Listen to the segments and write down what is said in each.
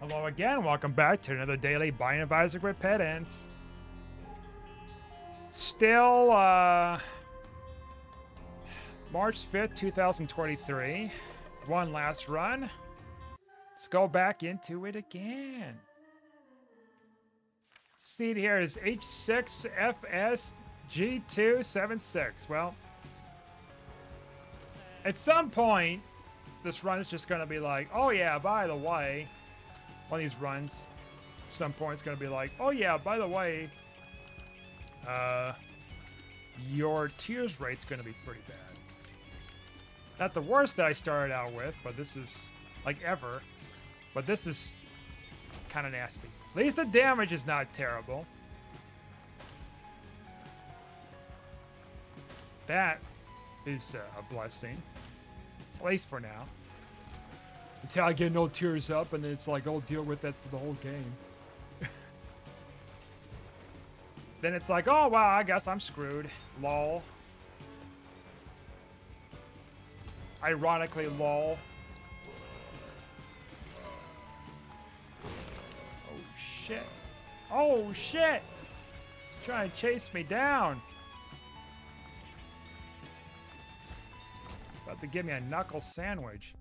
Hello again, welcome back to another daily Binding of Isaac Repentance. Still, March 5th, 2023. One last run. Let's go back into it again. Seed here is H6FSG276. Well, at some point, this run is just going to be like, oh yeah, by the way, one of these runs, at some point it's going to be like, oh yeah, by the way, your tears rate's going to be pretty bad. Not the worst that I started out with, but this is like ever. But this is kind of nasty. At least the damage is not terrible. That is a blessing. At least for now. Until I get no tears up, and then it's like, I'll deal with that for the whole game. Then it's like, oh, wow, I guess I'm screwed. Lol. Ironically, lol. Oh, shit. Oh, shit! He's trying to chase me down. About to give me a knuckle sandwich.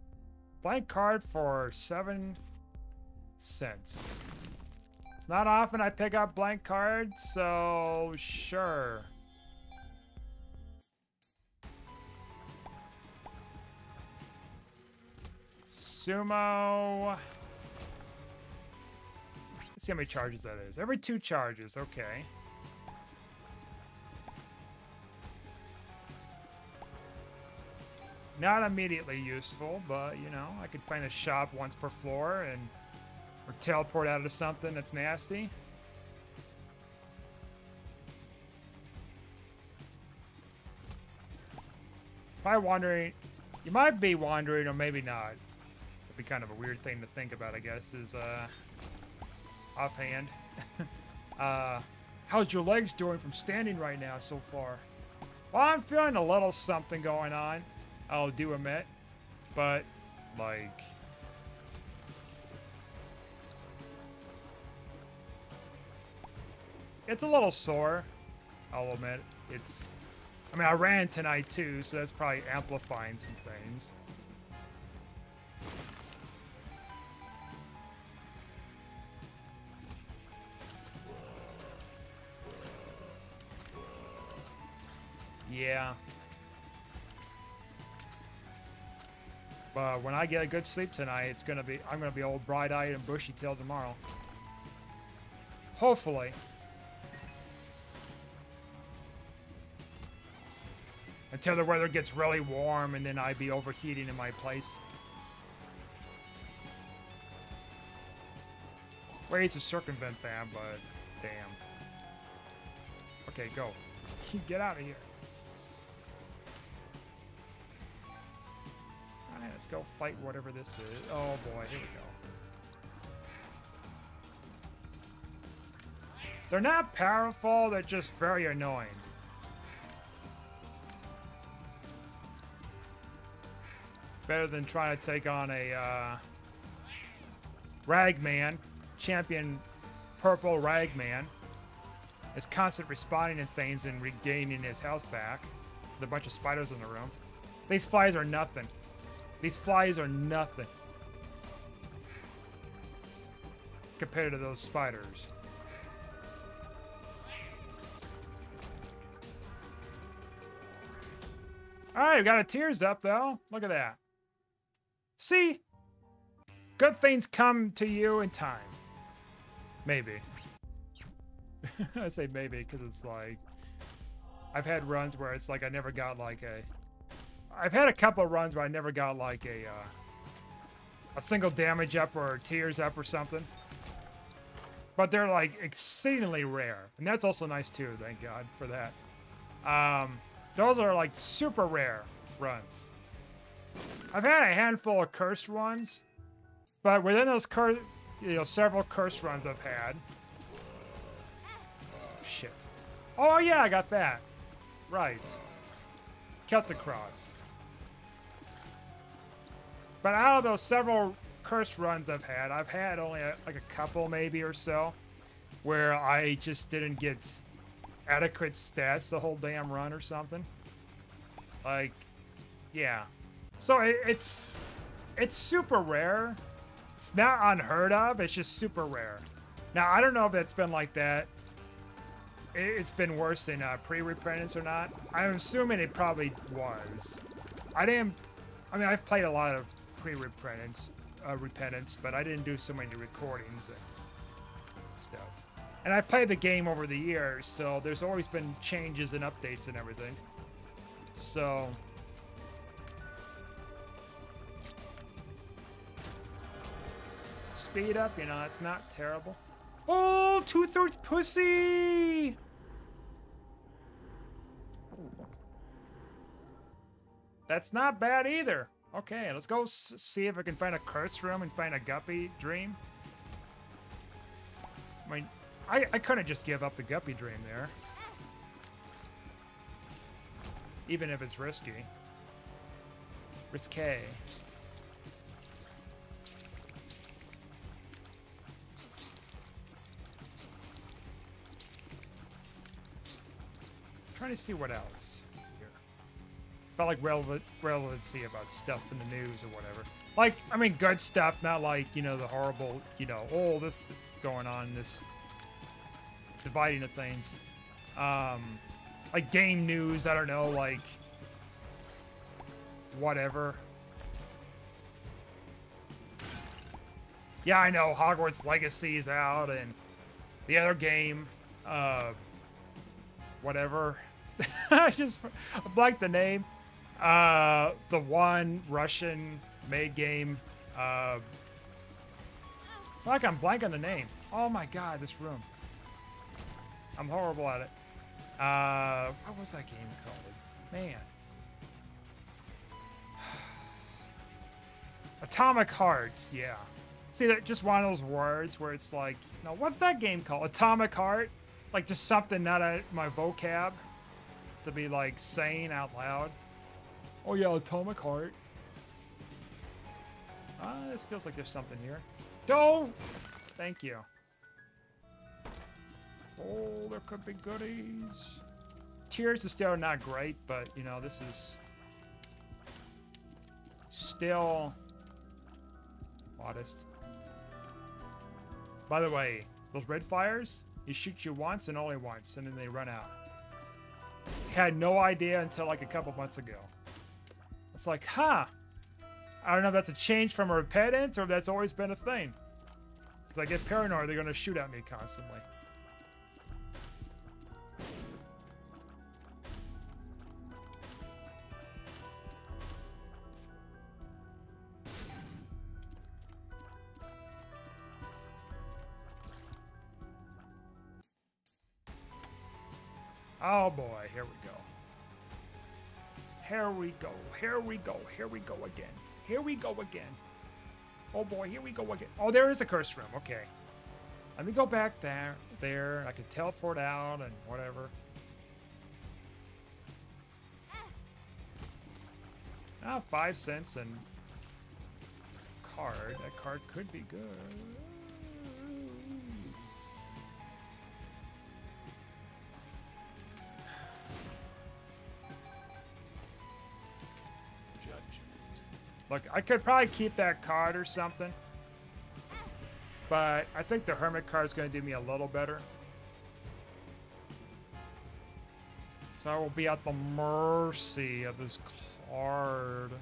Blank card for 7 cents. It's not often I pick up blank cards, so sure. Sumo. Let's see how many charges that is. Every 2 charges, okay. Not immediately useful, but, you know, I could find a shop once per floor and or teleport out of something that's nasty. Probably wondering, you might be wondering, or maybe not. It'd be kind of a weird thing to think about, I guess, is, offhand. How's your legs doing from standing right now so far? Well, I'm feeling a little something going on. I'll do admit, but like it's a little sore. I'll admit it's. I mean, I ran tonight too, so that's probably amplifying some things. Yeah. But when I get a good sleep tonight, I'm gonna be old bright-eyed and bushy-tailed tomorrow. Hopefully. Until the weather gets really warm and then I'd be overheating in my place. Ways to circumvent that, but damn. Okay, go. Get out of here. Let's go fight whatever this is. Oh boy, here we go. They're not powerful, they're just very annoying. Better than trying to take on a Ragman, champion purple Ragman. Is constant responding to things and regaining his health back. With a bunch of spiders in the room. These flies are nothing. These flies are nothing compared to those spiders. All right, we got a tears up though. Look at that. See? Good things come to you in time. Maybe. I say maybe because it's like I've had runs where it's like I never got like a I've had a couple of runs where I never got like a single damage up or tears up or something. But they're like exceedingly rare. And that's also nice too, thank God for that. Those are like super rare runs. I've had a handful of cursed ones, but within those several cursed runs I've had. Shit. Oh yeah, I got that. Right. Celtic Cross. But out of those several cursed runs I've had. I've had only like a couple maybe or so where I just didn't get adequate stats the whole damn run or something. Like, yeah. So it's super rare. It's not unheard of. It's just super rare. Now, I don't know if it's been like that. It's been worse in pre-repentance or not. I'm assuming it probably was. I mean, I've played a lot of pre-repentance, but I didn't do so many recordings and stuff. And I played the game over the years, so there's always been changes and updates and everything. So speed up, you know, it's not terrible. Oh, 2/3 pussy! That's not bad either. Okay, let's go see if I can find a curse room and find a guppy dream. I mean, I couldn't just give up the guppy dream there. Even if it's risky. Risque. Trying to see what else here. Felt like relevancy about stuff in the news or whatever. Like, I mean, good stuff, not like, you know, the horrible, you know, oh, this is going on, this dividing of things. Like game news, I don't know, like whatever. Yeah, I know Hogwarts Legacy is out and the other game, whatever. I just blanked the name. The one Russian made game. Like I'm blanking the name. Oh my god, this room. I'm horrible at it. What was that game called? Man. Atomic Heart, yeah. See, that just one of those words where it's like, no, what's that game called? Atomic Heart? Like just something not at my vocab to be like saying out loud. Oh yeah, Atomic Heart. This feels like there's something here. Don't! Thank you. Oh, there could be goodies. Tears is still not great, but you know, this is still modest. By the way, those red fires, you shoot you once and only once, and then they run out. Had no idea until like a couple months ago. It's like, huh. I don't know if that's a change from a repentance or if that's always been a thing. Because I get paranoid they're going to shoot at me constantly. Oh boy, here we go. Here we go, here we go, here we go again. Here we go again. Oh boy, here we go again. Oh, there is a curse room, okay. Let me go back there, I can teleport out and whatever. Ah, 5 cents and card. That card could be good. Look, I could probably keep that card or something. But I think the Hermit card is going to do me a little better. So I will be at the mercy of this card.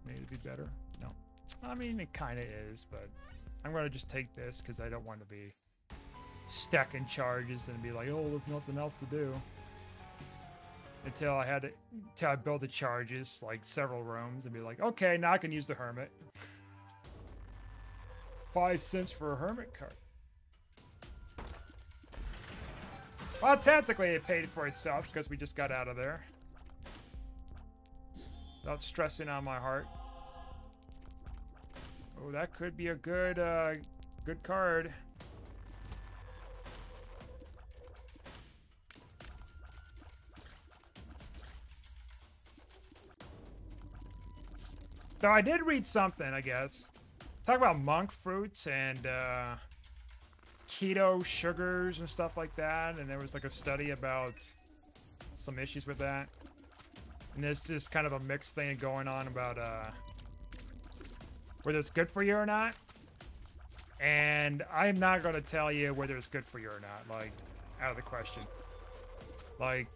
Maybe it'd be better. No. I mean, it kind of is, but I'm going to just take this because I don't want to be stuck in charges and be like, oh, there's nothing else to do. Until I build the charges, like several rooms, and be like, okay, now I can use the Hermit. 5 cents for a Hermit card. Well, technically it paid for itself because we just got out of there. Without stressing on my heart. Oh, that could be a good, good card. Though I did read something, I guess. Talk about monk fruits and keto sugars and stuff like that. And there was like a study about some issues with that. And there's just kind of a mixed thing going on about whether it's good for you or not. And I'm not going to tell you whether it's good for you or not. Like, out of the question. Like,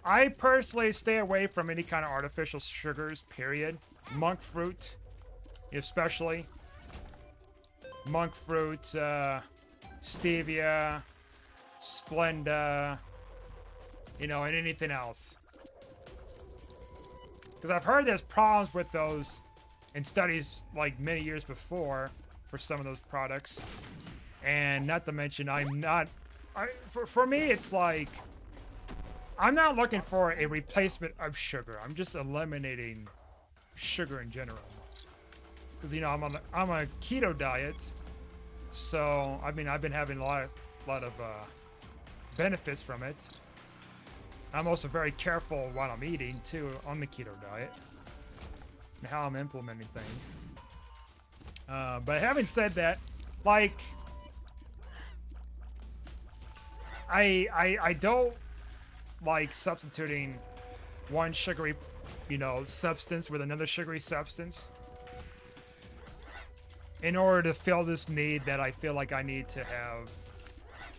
I personally stay away from any kind of artificial sugars, period. Monk fruit, especially. Monk fruit, stevia, Splenda, you know, and anything else. Because I've heard there's problems with those in studies like many years before for some of those products. And not to mention, for me, it's like, I'm not looking for a replacement of sugar. I'm just eliminating sugar in general. Because, you know, I'm a keto diet. So, I mean, I've been having a lot of benefits from it. I'm also very careful what I'm eating, too, on the keto diet. And how I'm implementing things. But having said that, like, I don't like substituting one sugary, you know, substance with another sugary substance in order to fill this need that I feel like I need to have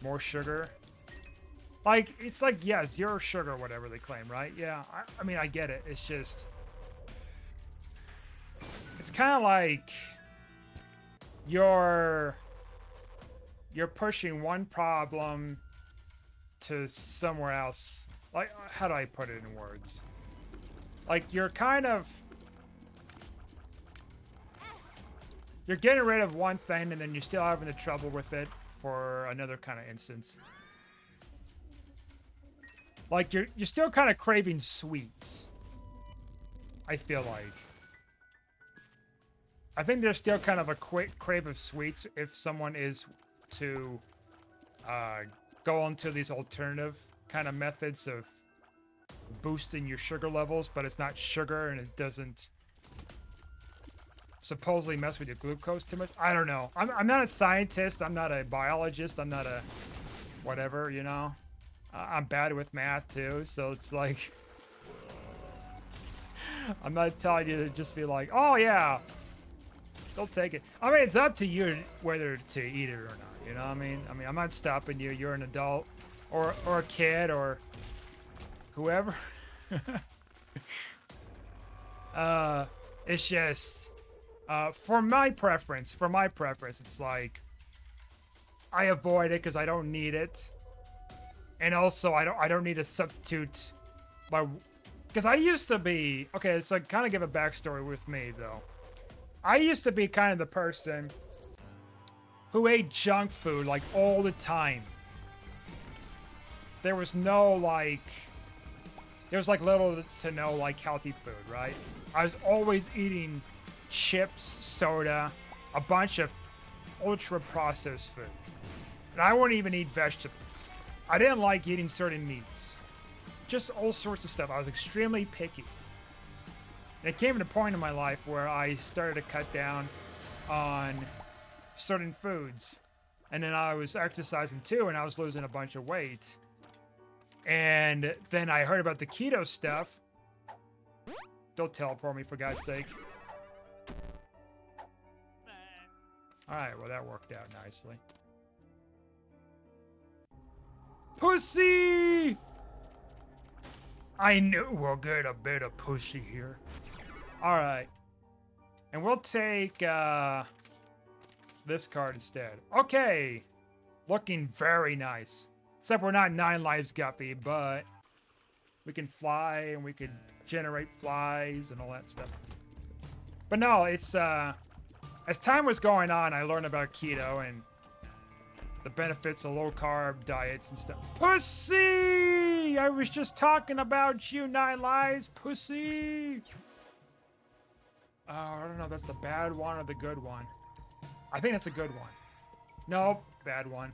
more sugar. Like, it's like, yeah, zero sugar, whatever they claim, right? Yeah, I mean, I get it. It's just, it's kind of like you're pushing one problem to somewhere else. Like, how do I put it in words? Like, you're getting rid of one thing and then you're still having the trouble with it for another kind of instance. Like, you're still kind of craving sweets. I feel like. I think there's still kind of a quick crave of sweets if someone is to go onto these alternative kind of methods of boosting your sugar levels, but it's not sugar and it doesn't supposedly mess with your glucose too much. I don't know. I'm not a scientist. I'm not a biologist. I'm not a whatever, you know. I'm bad with math too, so it's like I'm not telling you to just be like, oh yeah, they'll take it. I mean, it's up to you whether to eat it or not. You know what I mean? I'm not stopping you. You're an adult or a kid or whoever. It's just for my preference, it's like I avoid it because I don't need it. And also, I don't need to substitute because I used to be, okay, it's like kind of give a backstory with me, though. I used to be kind of the person who ate junk food, like, all the time. There was no, like, little to no, like, healthy food, right? I was always eating chips, soda, a bunch of ultra-processed food. And I wouldn't even eat vegetables. I didn't like eating certain meats. Just all sorts of stuff. I was extremely picky. And it came to a point in my life where I started to cut down on certain foods. And then I was exercising too, and I was losing a bunch of weight. And then I heard about the keto stuff. Don't teleport me, for God's sake. Alright, well that worked out nicely. Pussy! I knew we'll get a bit of pussy here. Alright. And we'll take this card instead. Okay. Looking very nice. Except we're not 9 lives guppy, but we can fly and we can generate flies and all that stuff. But no, it's as time was going on, I learned about keto and the benefits of low-carb diets and stuff. Pussy! I was just talking about you, 9 lives, pussy! I don't know if that's the bad one or the good one. I think that's a good one. Nope, bad one.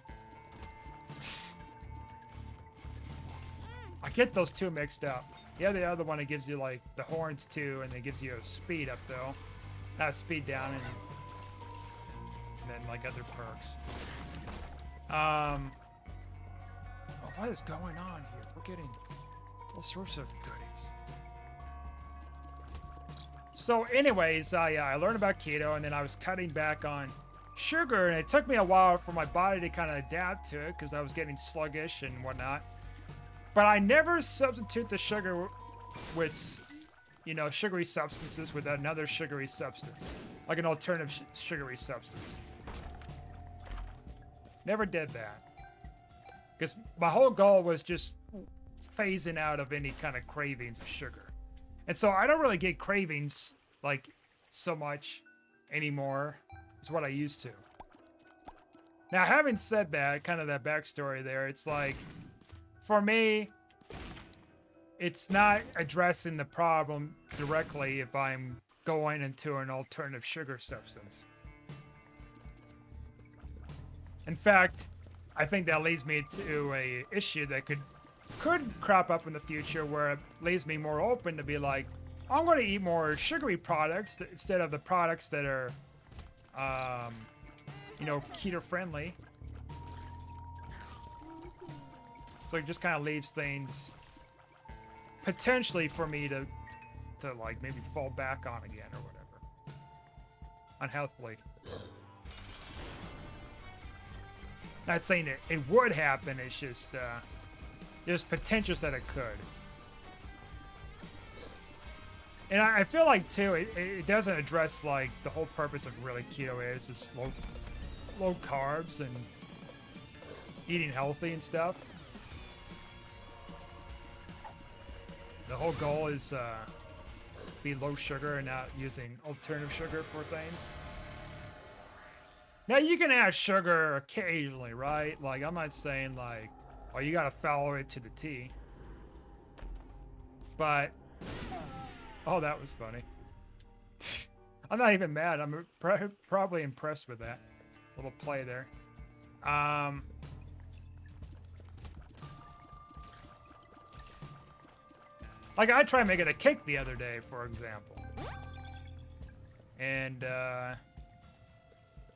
I get those two mixed up. Yeah, the other one, it gives you like the horns too, and it gives you a speed up though. Not speed down, and then like other perks. Oh, what is going on here? We're getting all sorts of goodies. So anyways, I learned about keto, and then I was cutting back on sugar, and it took me a while for my body to kind of adapt to it because I was getting sluggish and whatnot. But I never substitute the sugar with, you know, sugary substances with another sugary substance, like an alternative sugary substance. Never did that. Because my whole goal was just phasing out of any kind of cravings of sugar. And so I don't really get cravings like so much anymore as what I used to. Now, having said that, kind of that backstory there, it's like, for me, it's not addressing the problem directly if I'm going into an alternative sugar substance. In fact, I think that leads me to a issue that could crop up in the future where it leaves me more open to be like, I'm going to eat more sugary products instead of the products that are, you know, keto friendly. So it just kind of leaves things potentially for me to like maybe fall back on again or whatever. Unhealthily. Not saying it would happen, it's just, there's potentials that it could. And I feel like, too, it doesn't address, like, the whole purpose of really keto is low carbs and eating healthy and stuff. The whole goal is be low sugar and not using alternative sugar for things. Now, you can add sugar occasionally, right? Like, I'm not saying, like, oh, you gotta follow it to the T. But, oh, that was funny. I'm not even mad. I'm probably impressed with that little play there. Like, I tried making a cake the other day, for example. And,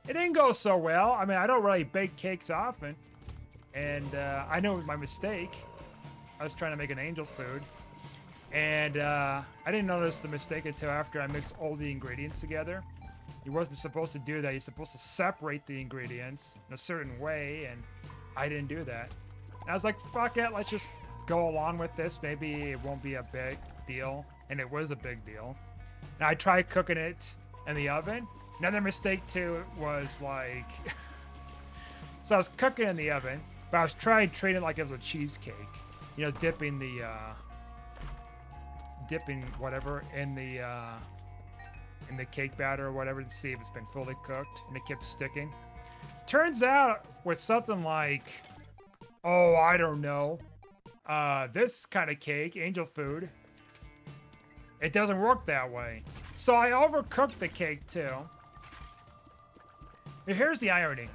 it didn't go so well. I mean, I don't really bake cakes often. And I know my mistake. I was trying to make an angel's food. And I didn't notice the mistake until after I mixed all the ingredients together. You wasn't supposed to do that. You're supposed to separate the ingredients in a certain way. And I didn't do that. And I was like, fuck it. Let's just go along with this. Maybe it won't be a big deal. And it was a big deal. And I tried cooking it in the oven. Another mistake too was like, so I was cooking in the oven, but I was trying to treat it like it was a cheesecake. You know, dipping whatever in the cake batter or whatever to see if it's been fully cooked, and it kept sticking. Turns out with something like, oh, I don't know, this kind of cake, angel food, it doesn't work that way. So I overcooked the cake too. And here's the irony.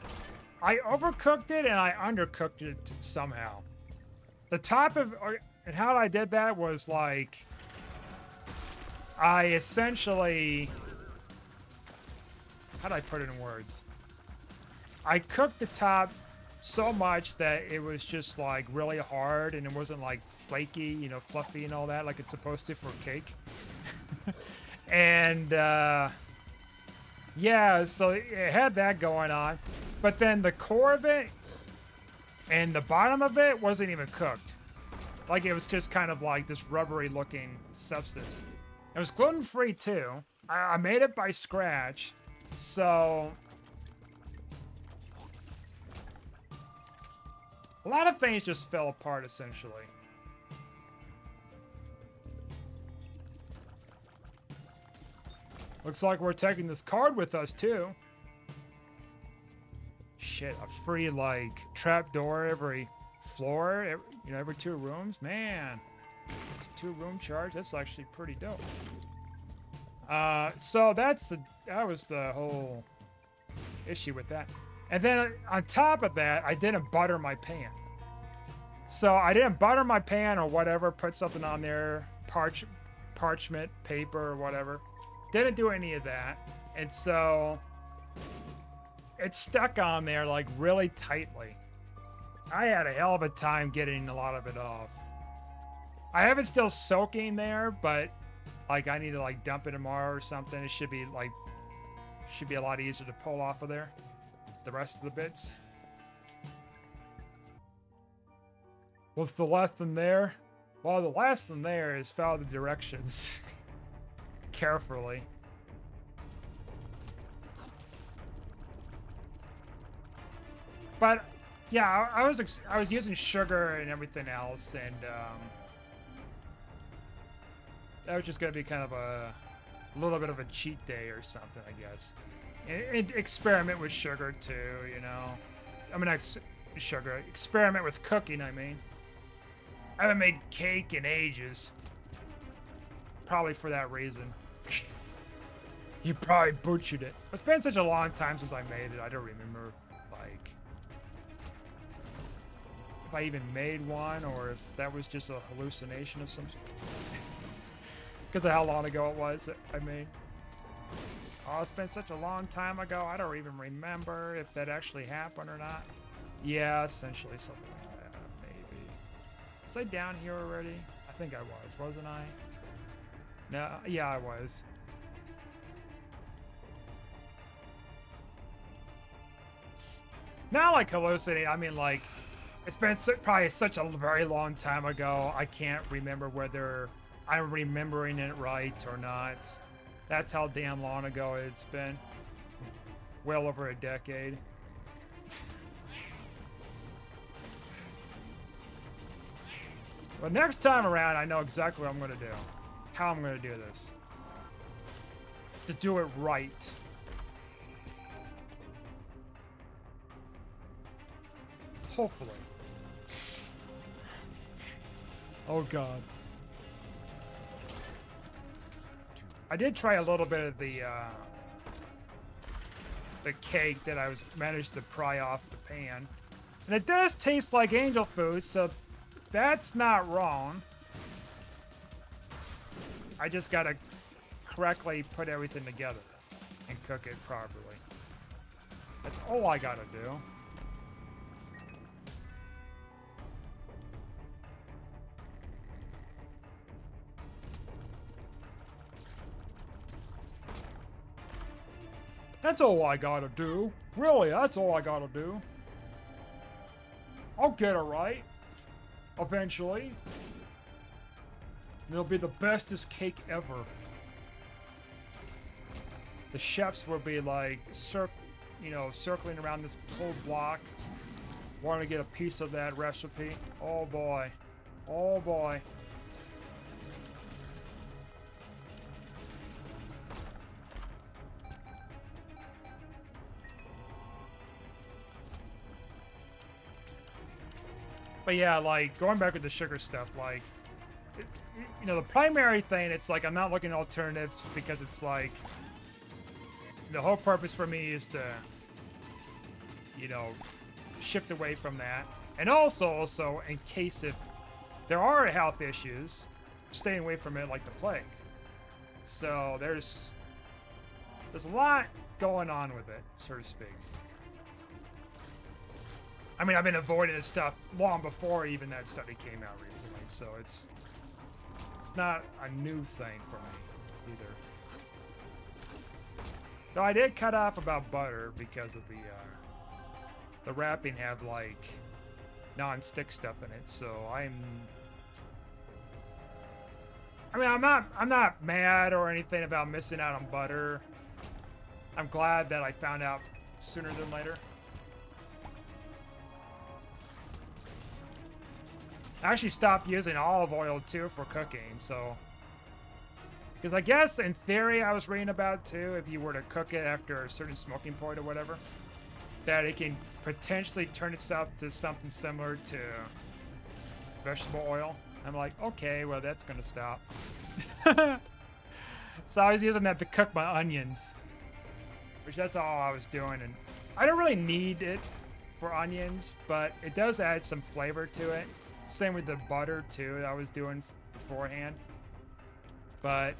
I overcooked it and I undercooked it somehow. The top of, and how I did that was like, I essentially, how do I put it in words? I cooked the top so much that it was just like really hard and it wasn't like flaky, you know, fluffy and all that like it's supposed to for cake. And yeah, so it had that going on, but then the core of it and the bottom of it wasn't even cooked. Like it was just kind of like this rubbery looking substance. It was gluten-free too. I made it by scratch, so a lot of things just fell apart essentially. Looks like we're taking this card with us, too. Shit, a free, like, trapdoor every floor, every 2 rooms? Man, it's a 2-room charge. That's actually pretty dope. So that was the whole issue with that. And then on top of that, I didn't butter my pan. So I didn't butter my pan or whatever, put something on there parchment paper or whatever. Didn't do any of that. And so it's stuck on there like really tightly. I had a hell of a time getting a lot of it off. I have it still soaking there, but like I need to like dump it tomorrow or something. It should be a lot easier to pull off of there. The rest of the bits. What's the lesson there? Well, the lesson there is follow the directions carefully. But yeah, I was using sugar and everything else, and that was just gonna be kind of a little bit of a cheat day or something, I guess. And experiment with sugar too, you know. I mean, not sugar. Experiment with cooking, I mean. I haven't made cake in ages. Probably for that reason. You probably butchered it. It's been such a long time since I made it. I don't remember, like, if I even made one or if that was just a hallucination of some sort. Because of how long ago it was that I made. Oh, it's been such a long time ago. I don't even remember if that actually happened or not. Yeah, essentially something like that, maybe. Was I down here already? I think I was, wasn't I? No, yeah, I was. Not like hallucinating, I mean like, it's been probably such a very long time ago, I can't remember whether I'm remembering it right or not. That's how damn long ago it's been. Well over a decade. But next time around, I know exactly what I'm going to do. How I'm going to do this. To do it right. Hopefully. Oh god. I did try a little bit of the cake that I managed to pry off the pan. And it does taste like angel food, so that's not wrong. I just gotta correctly put everything together and cook it properly. That's all I gotta do. That's all I gotta do. Really, that's all I gotta do. I'll get it right. Eventually. It'll be the bestest cake ever. The chefs will be like, circling around this whole block, wanting to get a piece of that recipe. Oh boy. Oh boy. But yeah, like, going back with the sugar stuff, like, the primary thing, it's like, I'm not looking at alternatives because it's like, the whole purpose for me is to, shift away from that. And also, in case if there are health issues, staying away from it like the plague. So, there's a lot going on with it, so to speak. I mean, I've been avoiding this stuff long before even that study came out recently, so it's not a new thing for me either. Though I did cut off about butter because of the wrapping have like non-stick stuff in it, so I'm not mad or anything about missing out on butter. I'm glad that I found out sooner than later. I actually stopped using olive oil too for cooking, so because I guess in theory I was reading about too, if you were to cook it after a certain smoking point or whatever, that it can potentially turn itself to something similar to vegetable oil. I'm like, okay, well that's gonna stop. So I was using that to cook my onions, which that's all I was doing, and I don't really need it for onions, but it does add some flavor to it. Same with the butter too that I was doing beforehand. but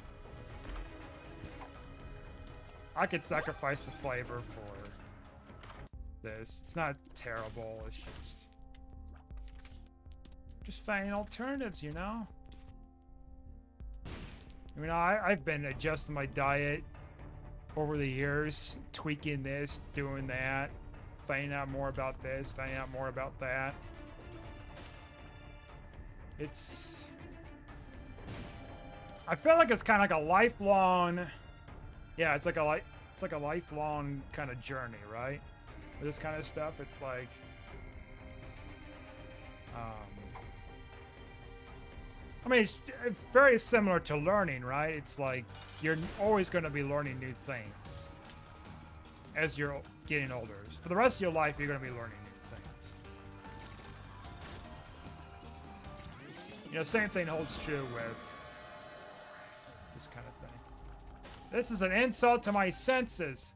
I could sacrifice the flavor for this. It's not terrible. It's just finding alternatives, you know? I mean, I've been adjusting my diet over the years, tweaking this, doing that, finding out more about this, finding out more about that. I feel like it's kind of like a lifelong, yeah, it's like a lifelong kind of journey, right? With this kind of stuff, it's like, I mean, it's very similar to learning, right? It's like you're always going to be learning new things as you're getting older. For the rest of your life, you're going to be learning new things. You know, same thing holds true with this kind of thing. This is an insult to my senses.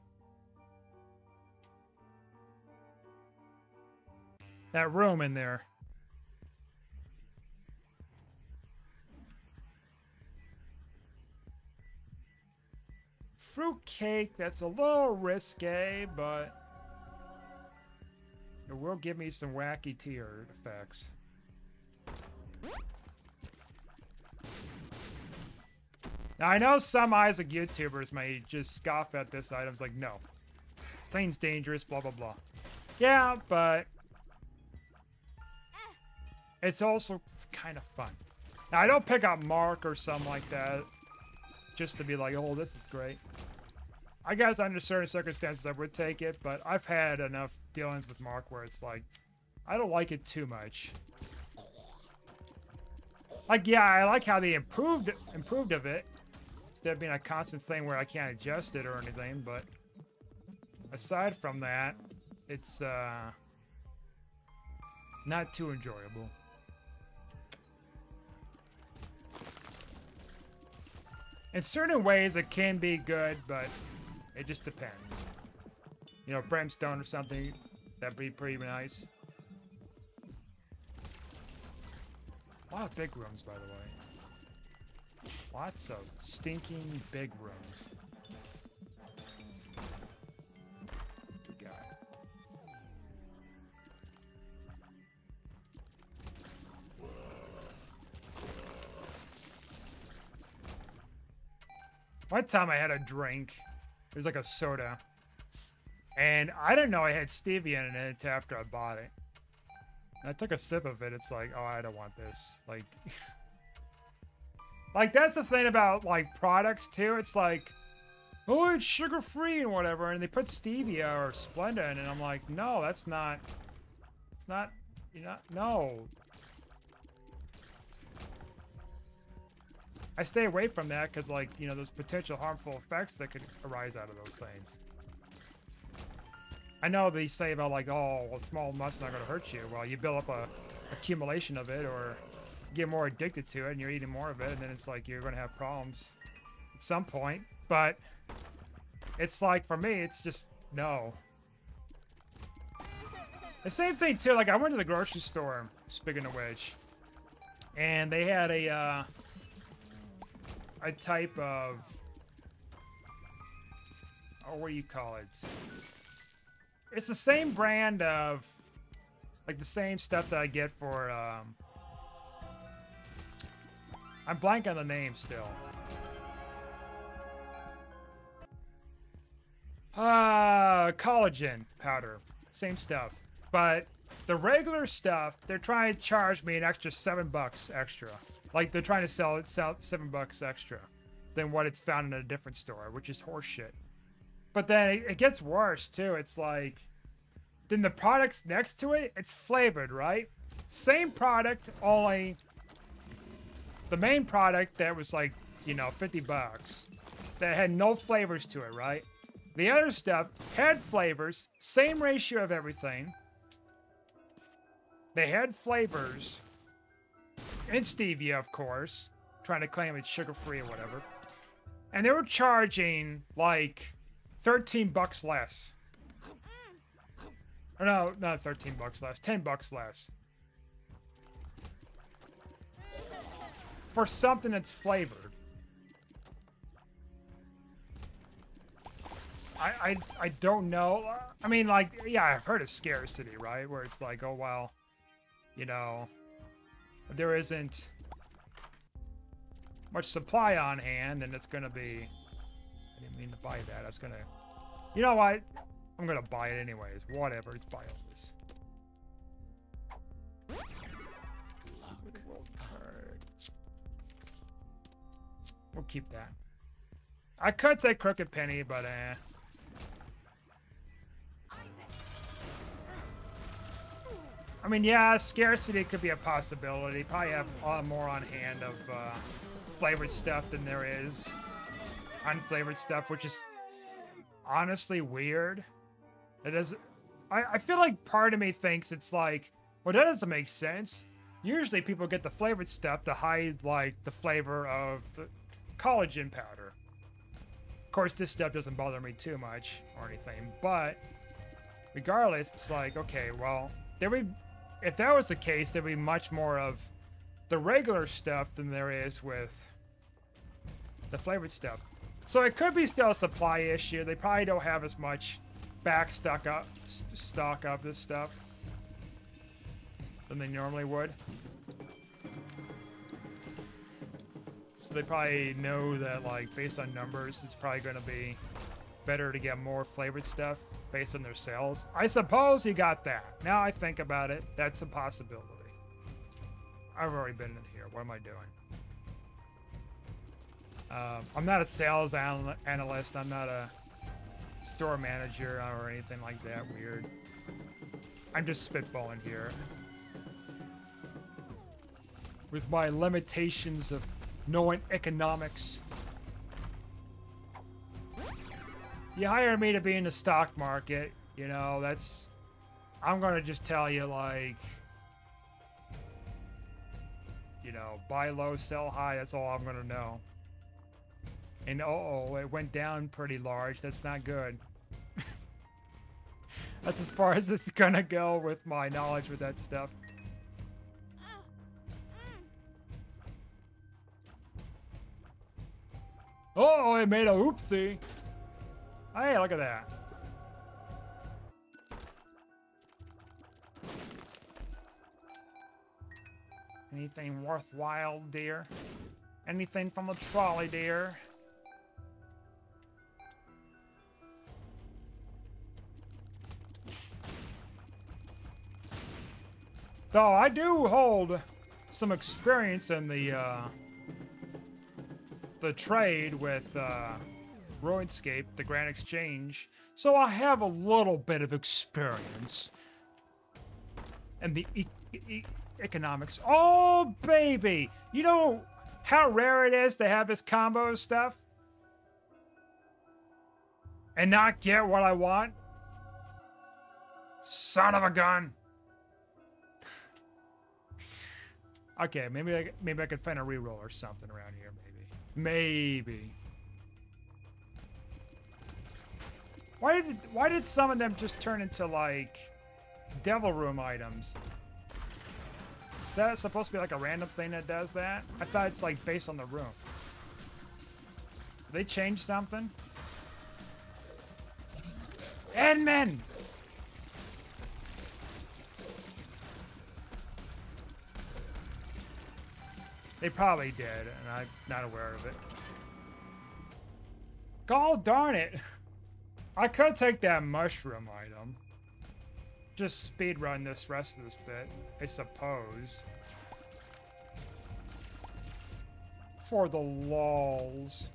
That room in there. Fruitcake, that's a little risque, but it will give me some wacky tear effects. Now, I know some Isaac YouTubers may just scoff at this item. It's like, no. Thing's dangerous, blah, blah, blah. Yeah, but it's also kind of fun. Now, I don't pick up Mark or something like that just to be like, oh, this is great. I guess under certain circumstances I would take it, but I've had enough dealings with Mark where it's like, I don't like it too much. Like, yeah, I like how they improved of it, instead of being a constant thing where I can't adjust it or anything, but aside from that, it's not too enjoyable. In certain ways, it can be good, but it just depends. You know, brimstone or something, that'd be pretty nice. A lot of big rooms, by the way. Lots of stinking big rooms. Good guy. One time I had a drink. It was like a soda. And I didn't know I had stevia in it until after I bought it. And I took a sip of it. It's like, oh, I don't want this. Like, like that's the thing about like products too. It's like, oh, it's sugar-free and whatever. And they put stevia or Splenda in it. And I'm like, no, that's not. It's not. You're not. No. I stay away from that because, like, you know, those potential harmful effects that could arise out of those things. I know they say about, like, oh, well, small amount's not going to hurt you. Well, you build up a accumulation of it or get more addicted to it and you're eating more of it, and then it's like you're going to have problems at some point. But it's like, for me, it's just, no. The same thing, too. Like, I went to the grocery store, speaking of which, and they had a type of, oh, what do you call it? It's the same brand of, like the same stuff that I get for, I'm blank on the name still. Collagen powder, same stuff. But the regular stuff, they're trying to charge me an extra $7 extra. Like, they're trying to sell $7 extra than what it's found in a different store, which is horseshit. But then it gets worse, too. It's like, then the products next to it, it's flavored, right? Same product, only the main product that was like, you know, $50, that had no flavors to it, right? The other stuff had flavors, same ratio of everything. They had flavors. And stevia, of course, trying to claim it's sugar-free or whatever. And they were charging, like, $13 less. Or no, not $13 less, $10 less. For something that's flavored. I don't know. I mean, like, yeah, I've heard of scarcity, right? Where it's like, oh, well, you know, there isn't much supply on hand, and it's going to be... I didn't mean to buy that. I was going to... You know what? I'm going to buy it anyways. Whatever. Let's buy all this. Secret world card. We'll keep that. I could take Crooked Penny, but I mean, yeah, scarcity could be a possibility. Probably have a lot more on hand of flavored stuff than there is unflavored stuff, which is honestly weird. It is. I feel like part of me thinks it's like, well, that doesn't make sense. Usually people get the flavored stuff to hide like the flavor of the collagen powder. Of course, this stuff doesn't bother me too much or anything, but regardless, it's like, okay, well, if that was the case, there'd be much more of the regular stuff than there is with the flavored stuff. So it could be still a supply issue. They probably don't have as much stock of this stuff than they normally would. So they probably know that, like, based on numbers, it's probably going to be better to get more flavored stuff based on their sales. I suppose you got that. Now I think about it, that's a possibility. I've already been in here. What am I doing? I'm not a sales analyst. I'm not a store manager or anything like that weird. I'm just spitballing here. With my limitations of knowing economics. You hire me to be in the stock market, you know, that's... I'm gonna just tell you, like... You know, buy low, sell high, that's all I'm gonna know. And uh-oh, it went down pretty large. That's not good. That's as far as it's gonna go with my knowledge with that stuff. Oh, it made a oopsie. Hey, look at that. Anything worthwhile, dear? Anything from the trolley, dear? Though I do hold some experience in the trade with RuneScape, the Grand Exchange, so I have a little bit of experience in the economics. Oh, baby! You know how rare it is to have this combo stuff and not get what I want? Son of a gun! Okay, maybe I could find a reroll or something around here, maybe. Maybe. Why did some of them just turn into, like, Devil Room items? Is that supposed to be like a random thing that does that? I thought it's like based on the room. Did they change something? Edmund! They probably did, and I'm not aware of it. God darn it! I could take that mushroom item. Just speedrun this rest of this bit, I suppose. For the lols.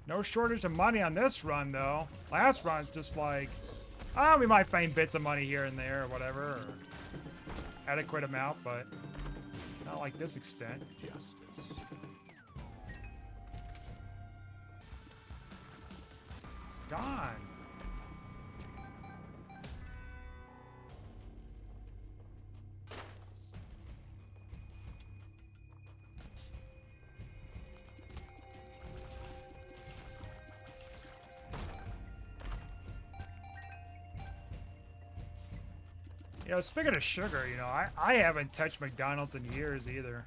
No shortage of money on this run, though. Last run's just like, we might find bits of money here and there or whatever, or adequate amount, but not like this extent. Justice. Gone. You know, speaking of sugar, you know, I haven't touched McDonald's in years either.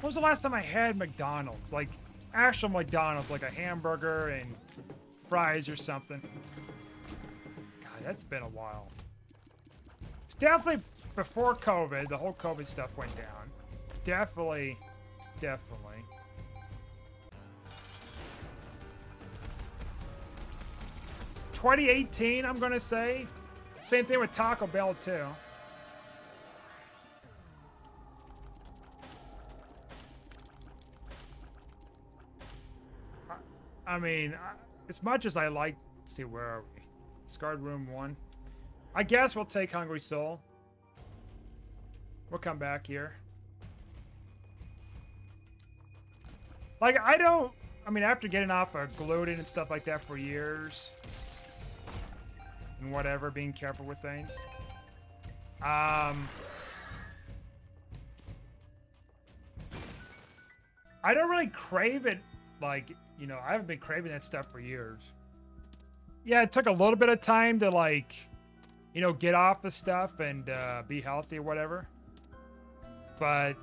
When was the last time I had McDonald's? Like, actual McDonald's, like a hamburger and fries or something. God, that's been a while. It's definitely before COVID. The whole COVID stuff went down. Definitely. 2018, I'm gonna say. Same thing with Taco Bell too. I mean, as much as I like, let's see, where are we? Scarred Room 1. I guess we'll take Hungry Soul. We'll come back here. Like, I mean, after getting off of gluten and stuff like that for years, and whatever, being careful with things. I don't really crave it, like, you know, I haven't been craving that stuff for years. Yeah, it took a little bit of time to, like, you know, get off the stuff and be healthy or whatever. But,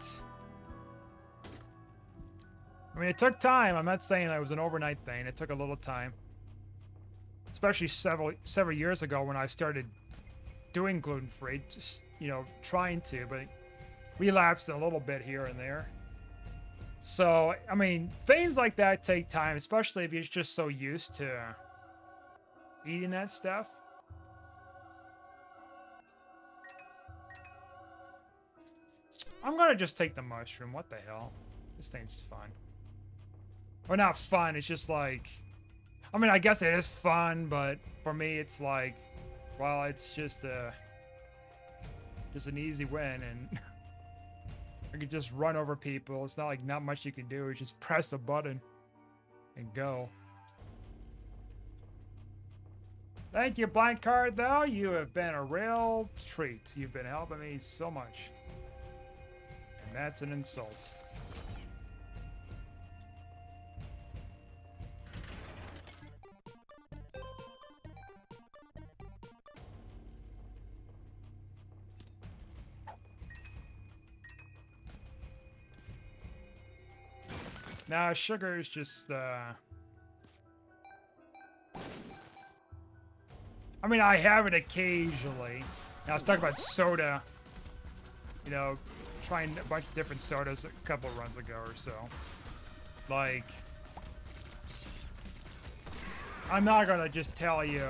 I mean, it took time. I'm not saying it was an overnight thing. It took a little time. Especially several years ago when I started doing gluten-free, just, you know, trying to, but relapsed a little bit here and there. So, I mean, things like that take time, especially if you're just so used to eating that stuff. I'm gonna just take the mushroom. What the hell? This thing's fun. Well, not fun. It's just like, I mean, I guess it is fun, but for me, it's like, well, it's just an easy win, and I can just run over people. It's not like not much you can do. It's just press a button and go. Thank you, Blind Card, though. You have been a real treat. You've been helping me so much. And that's an insult. Now, sugar is just, I mean, I have it occasionally. Now, I was talking about soda. You know, trying a bunch of different sodas a couple of runs ago or so. Like, I'm not gonna just tell you,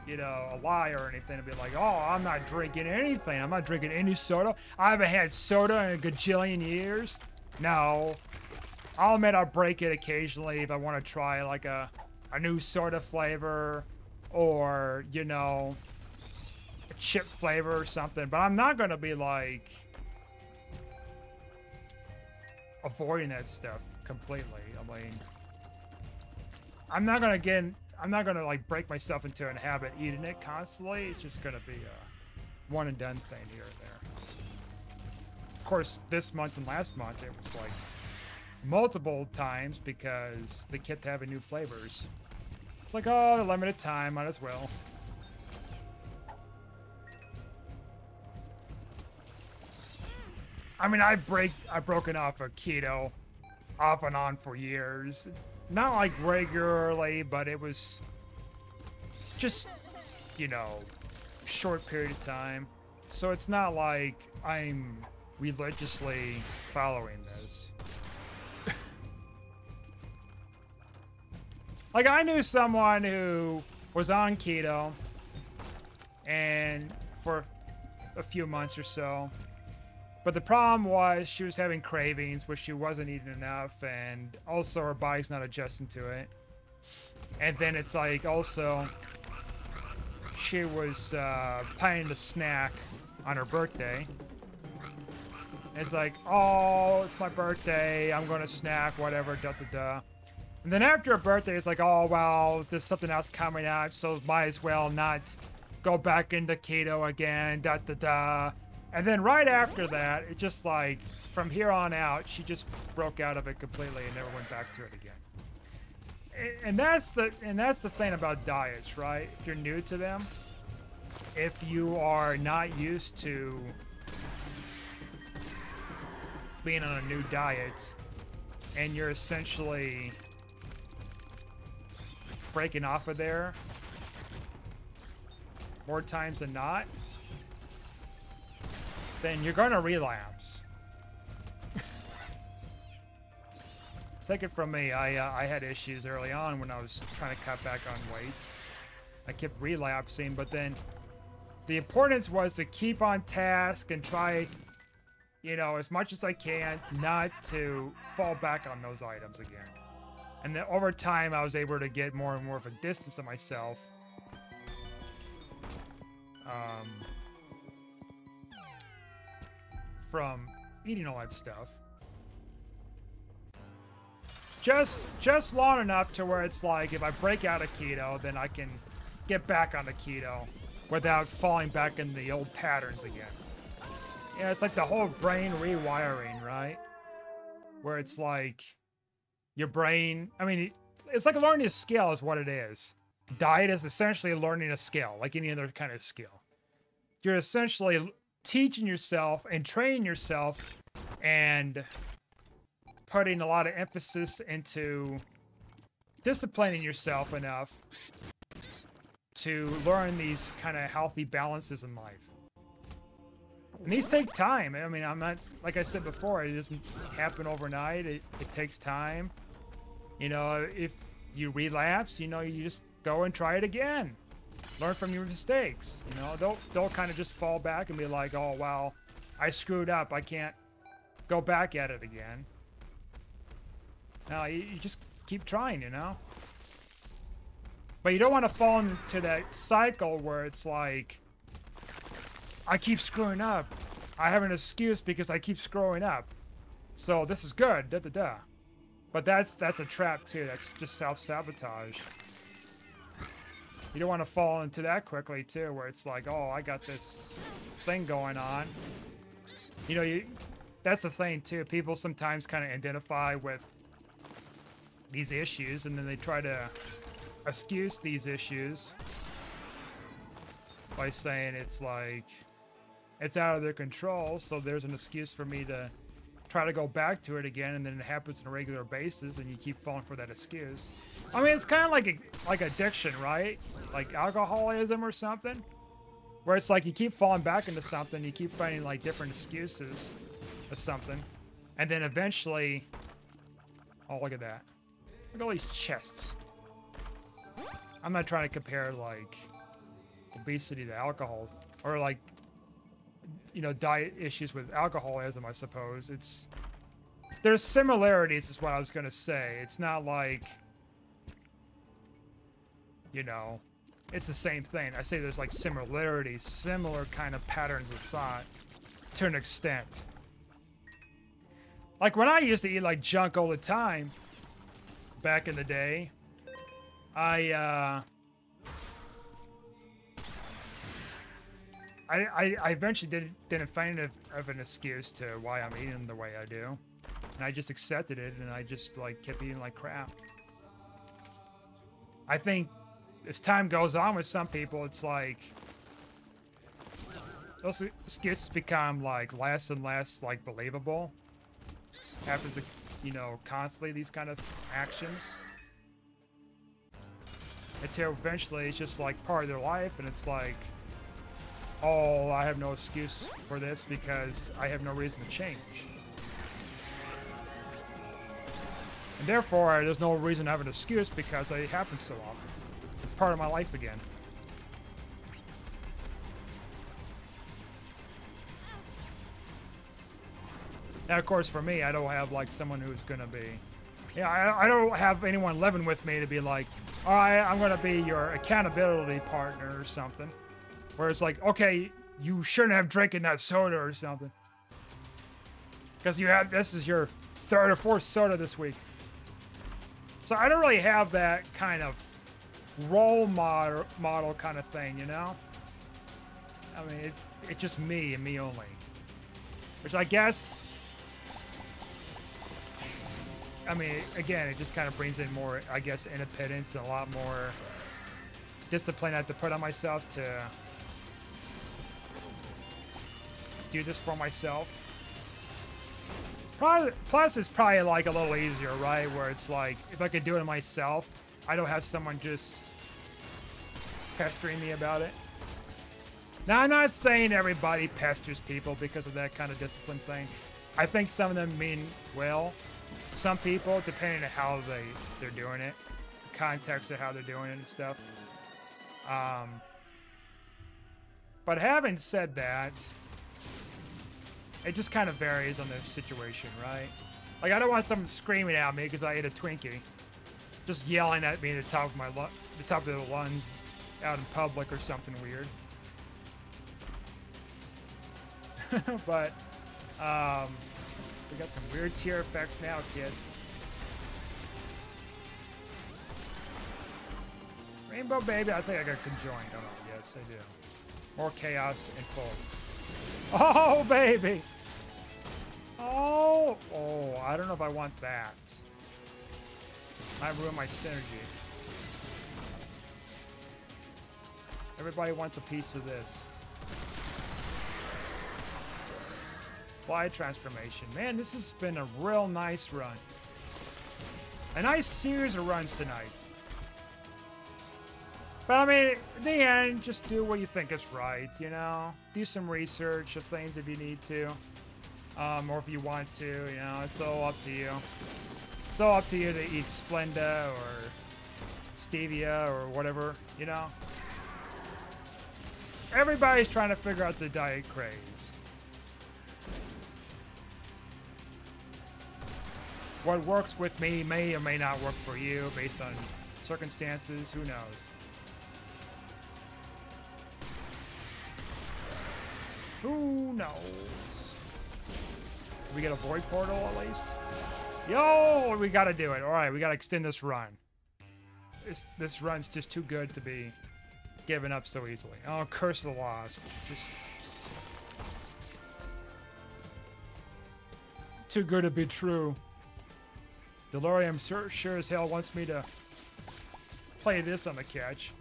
you know, a lie or anything and be like, oh, I'm not drinking anything. I'm not drinking any soda. I haven't had soda in a gajillion years. No. I'll admit I'll break it occasionally if I want to try like a new soda flavor or, you know, a chip flavor or something. But I'm not going to be like avoiding that stuff completely. I mean, I'm not going to like break myself into a habit eating it constantly. It's just going to be a one and done thing here and there. Of course, this month and last month, it was like multiple times because they kept having new flavors. It's like, oh, limited time, might as well. I mean, I've broken off of keto off and on for years. Not like regularly, but it was just, you know, short period of time. So it's not like I'm religiously following this. Like, I knew someone who was on keto and for a few months or so, but the problem was she was having cravings, which she wasn't eating enough, and also her body's not adjusting to it. And then it's like, also, she was planning to snack on her birthday. It's like, oh, it's my birthday, I'm gonna snack, whatever, da-da-da. And then after her birthday, it's like, oh, well, there's something else coming out, so might as well not go back into keto again, da-da-da. And then right after that, it just like, from here on out, she just broke out of it completely and never went back to it again. and that's the thing about diets, right? If you're new to them, if you are not used to being on a new diet, and you're essentially breaking off of there more times than not, then you're going to relapse. Take it from me, I had issues early on when I was trying to cut back on weight. I kept relapsing, but then the importance was to keep on task and try, you know, as much as I can not to fall back on those items again. And then over time, I was able to get more and more of a distance of myself. From eating all that stuff. Just long enough to where it's like, if I break out of keto, then I can get back on the keto without falling back in the old patterns again. Yeah, it's like the whole brain rewiring, right? Where it's like your brain, I mean, it's like learning a skill is what it is. Diet is essentially learning a skill, like any other kind of skill. You're essentially teaching yourself and training yourself and putting a lot of emphasis into disciplining yourself enough to learn these kind of healthy balances in life. And these take time. I mean, I'm not, like I said before, it doesn't happen overnight. It takes time. You know, if you relapse, you know, you just go and try it again. Learn from your mistakes. You know, they'll kind of just fall back and be like, oh, wow, I screwed up. I can't go back at it again. No, you just keep trying, you know? But you don't want to fall into that cycle where it's like, I keep screwing up. I have an excuse because I keep screwing up. So this is good, da-da-da. But that's a trap too. That's just self-sabotage. You don't want to fall into that quickly too, where it's like, oh, I got this thing going on. You know, that's the thing too. People sometimes kind of identify with these issues and then they try to excuse these issues by saying it's like, it's out of their control, so there's an excuse for me to try to go back to it again, and then it happens on a regular basis, and you keep falling for that excuse. I mean, it's kind of like addiction, right? Like alcoholism or something, where it's like you keep falling back into something, you keep finding like different excuses or something, and then eventually, oh, look at that. Look at all these chests. I'm not trying to compare like obesity to alcohol, or like, you know, diet issues with alcoholism, I suppose. There's similarities is what I was gonna say. It's not like, you know, it's the same thing. I say there's like similarities, similar kind of patterns of thought to an extent. Like when I used to eat like junk all the time back in the day, I eventually didn't find enough of an excuse to why I'm eating the way I do. And I just accepted it, and I just like kept eating like crap. I think as time goes on with some people, it's like those excuses become like less and less like believable. Happens, you know, constantly, these kind of actions. Until eventually it's just like part of their life, and it's like, oh, I have no excuse for this because I have no reason to change. And therefore, there's no reason to have an excuse because it happens so often. It's part of my life again. Now, of course, for me, I don't have like someone who's gonna be, yeah, I don't have anyone living with me to be like, all right, I'm gonna be your accountability partner or something. Where it's like, okay, you shouldn't have drinking that soda or something. Because this is your third or fourth soda this week. So I don't really have that kind of role model kind of thing, you know? I mean, it's just me and me only. Which I guess, I mean, again, it just kind of brings in more, I guess, independence and a lot more discipline I have to put on myself to do this for myself. Plus, it's probably like a little easier, right? Where it's like, if I could do it myself, I don't have someone just pestering me about it. Now, I'm not saying everybody pesters people because of that kind of discipline thing. I think some of them mean well. Some people, depending on how they're doing it, the context of how they're doing it and stuff. But having said that, it just kind of varies on the situation, right? Like, I don't want someone screaming at me because I ate a Twinkie, just yelling at me at the top of the top of the lungs out in public or something weird. But we got some weird tier effects now, kids. Rainbow Baby, I think I got conjoined. Oh no, yes I do. More chaos and folds. Oh baby! Oh, I don't know if I want that. Might ruin my synergy. Everybody wants a piece of this. Fly transformation. Man, this has been a real nice run. A nice series of runs tonight. But I mean, in the end, just do what you think is right, you know? Do some research of things if you need to. Or if you want to, you know, it's all up to you. It's all up to you to eat Splenda or Stevia or whatever, you know? Everybody's trying to figure out the diet craze. What works with me may or may not work for you based on circumstances. Who knows? Who knows? Did we get a void portal at least? Yo, we gotta do it. All right, we gotta extend this run. This run's just too good to be given up so easily. Oh, Curse of the Lost. Just too good to be true. Delirium sure as hell wants me to play this on the catch.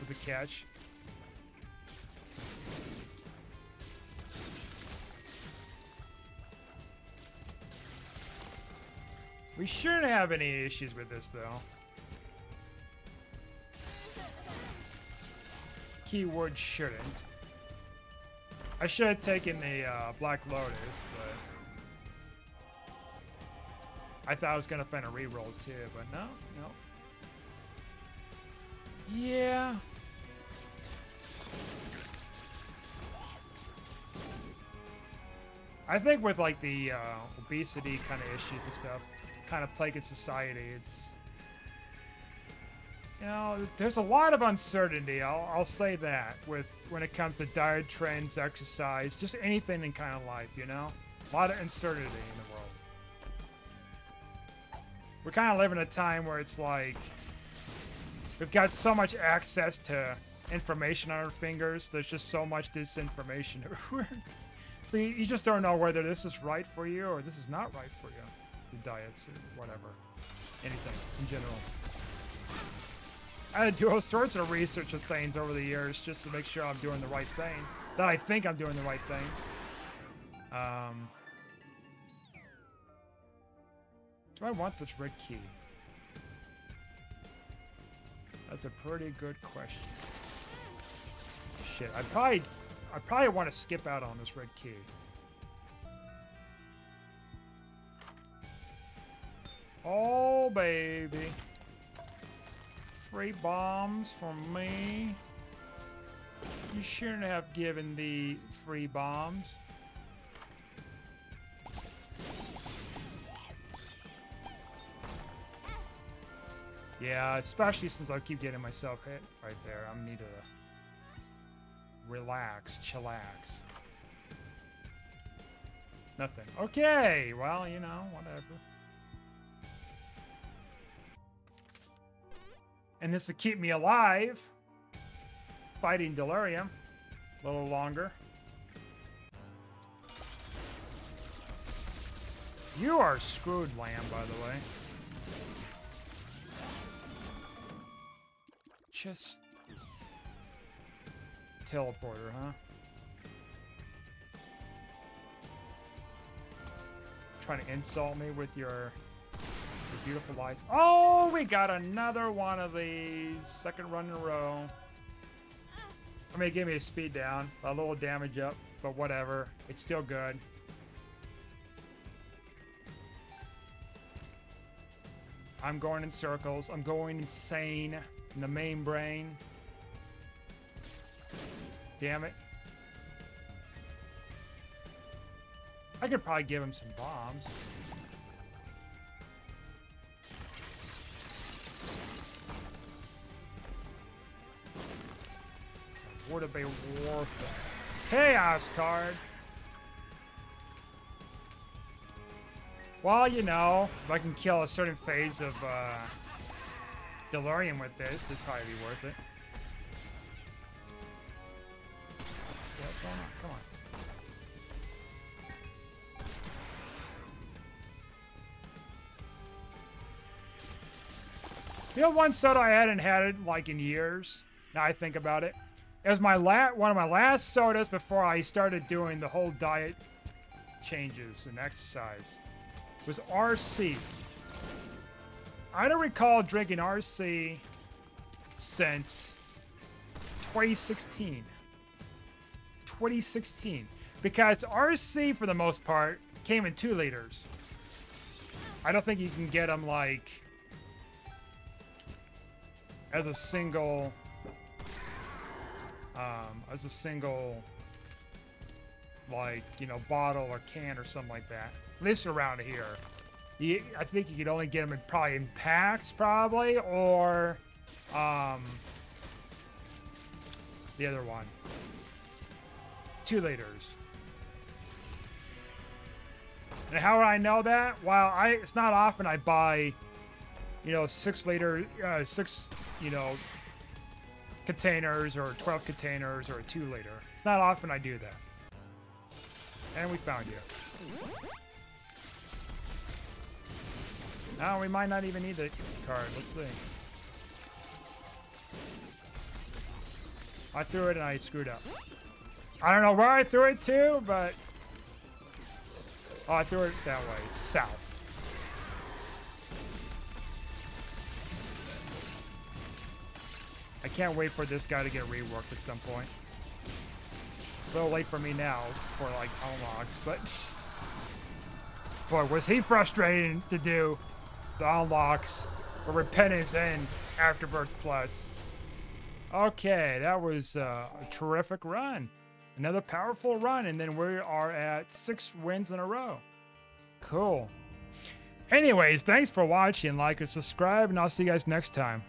With the catch. We shouldn't have any issues with this, though. Keyword shouldn't. I should have taken the Black Lotus, but I thought I was gonna find a reroll too, but no. Yeah. I think with like the obesity kind of issues and stuff, kind of plaguing society, it's, you know, there's a lot of uncertainty. I'll say that when it comes to diet trends, exercise, just anything in kind of life, you know, a lot of uncertainty in the world. We're kind of living a time where it's like we've got so much access to information on our fingers. There's just so much disinformation everywhere. So you just don't know whether this is right for you or this is not right for you. The diets or whatever. Anything in general. I had to do all sorts of research of things over the years just to make sure I'm doing the right thing. That I think I'm doing the right thing. Do I want this red key? That's a pretty good question. Shit, I probably want to skip out on this red key. Oh, baby. Free bombs from me. You shouldn't have given the free bombs. Yeah, especially since I keep getting myself hit right there. I need to relax, chillax. Nothing. Okay, well, you know, whatever. And this will keep me alive. Fighting Delirium a little longer. You are screwed, lamb, by the way. Just... teleporter, huh? Trying to insult me with your beautiful lights. Oh, we got another one of these. Second run in a row. I mean, it gave me a speed down, a little damage up, but whatever. It's still good. I'm going in circles. I'm going insane in the main brain. Damn it. I could probably give him some bombs. Would it be worth it? Chaos card. Well, you know, if I can kill a certain phase of Delirium with this, it'd probably be worth it. Yeah, what's going on? Come on. You know, one soda I hadn't had it like in years. Now I think about it. It was my one of my last sodas before I started doing the whole diet changes and exercise. It was RC. I don't recall drinking RC since 2016. 2016. Because RC, for the most part, came in 2 liters. I don't think you can get them, like, as a single, like, you know, bottle or can or something like that. At least around here. I think you could only get them probably in packs, probably, or the other one. 2 liters. And how would I know that? Well, it's not often I buy, you know, 6 liter, 6, you know, containers or 12 containers or a 2 liter. It's not often I do that. And we found you. Now we might not even need the card. Let's see. I threw it and I screwed up. I don't know where I threw it to, but... oh, I threw it that way. South. I can't wait for this guy to get reworked at some point. A little late for me now for, like, unlocks, but... boy, was he frustrating to do the unlocks for Repentance and Afterbirth Plus. Okay, that was a terrific run. Another powerful run, and then we are at 6 wins in a row. Cool. Anyways, thanks for watching. Like and subscribe, and I'll see you guys next time.